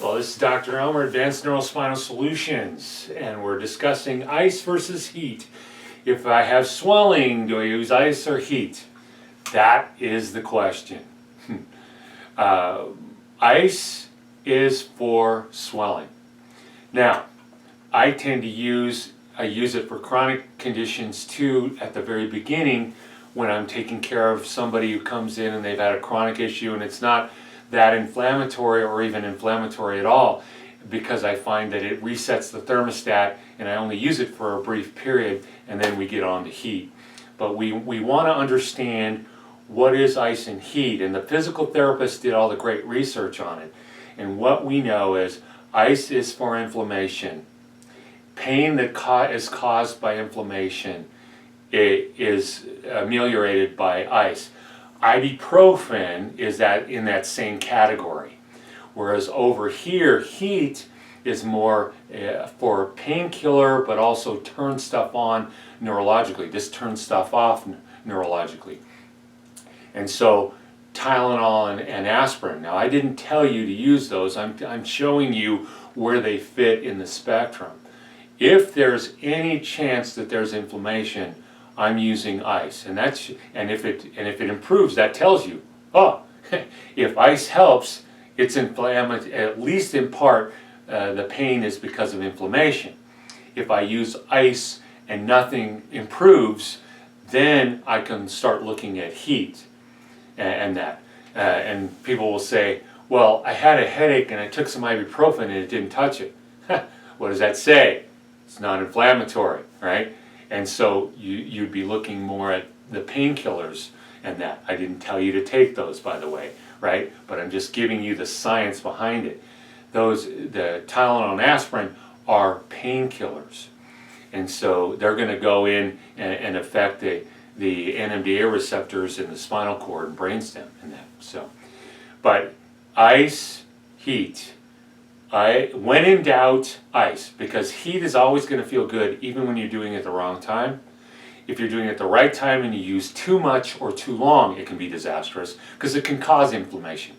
Well, this is Dr. Elmer, Advanced Neurospinal Solutions, and we're discussing ice versus heat. If I have swelling, do I use ice or heat? That is the question. Ice is for swelling. Now, I use it for chronic conditions too at the very beginning when I'm taking care of somebody who comes in and they've had a chronic issue and it's not that inflammatory or even inflammatory at all, because I find that it resets the thermostat and I only use it for a brief period and then we get on to heat. But we want to understand what is ice and heat, and the physical therapist did all the great research on it. And what we know is ice is for inflammation. Pain that is caused by inflammation is ameliorated by ice. Ibuprofen is in that same category. Whereas over here, heat is more for painkiller, but also turn stuff on neurologically. This turns stuff off neurologically. And so Tylenol and aspirin. Now, I didn't tell you to use those. I'm showing you where they fit in the spectrum. If there's any chance that there's inflammation, I'm using ice, and if it improves, that tells you, oh, if ice helps, it's inflammatory. At least in part, the pain is because of inflammation. If I use ice and nothing improves, then I can start looking at heat and that. And people will say, well, I had a headache and I took some ibuprofen and it didn't touch it. What does that say? It's not inflammatory, right? And so you'd be looking more at the painkillers and that. I didn't tell you to take those, by the way, right? But I'm just giving you the science behind it. The Tylenol and aspirin are painkillers. And so they're going to go in and affect the NMDA receptors in the spinal cord and brainstem and that. So, but ice, heat. When in doubt, ice, because heat is always going to feel good even when you're doing it at the wrong time. If you're doing it at the right time and you use too much or too long, it can be disastrous because it can cause inflammation.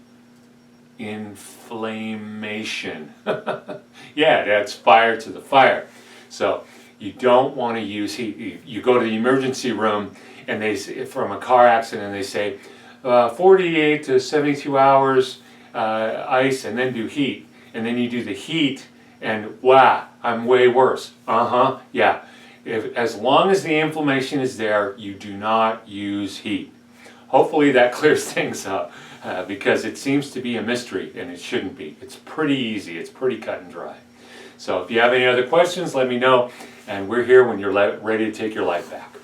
Inflammation. Yeah, it adds fire to the fire. So you don't want to use heat. You go to the emergency room and they say, from a car accident, and they say 48 to 72 hours ice and then do heat. And then you do the heat, and wow, I'm way worse. Yeah. As long as the inflammation is there, you do not use heat. Hopefully that clears things up, because it seems to be a mystery, and it shouldn't be. It's pretty easy. It's pretty cut and dry. So if you have any other questions, let me know, and we're here when you're ready to take your life back.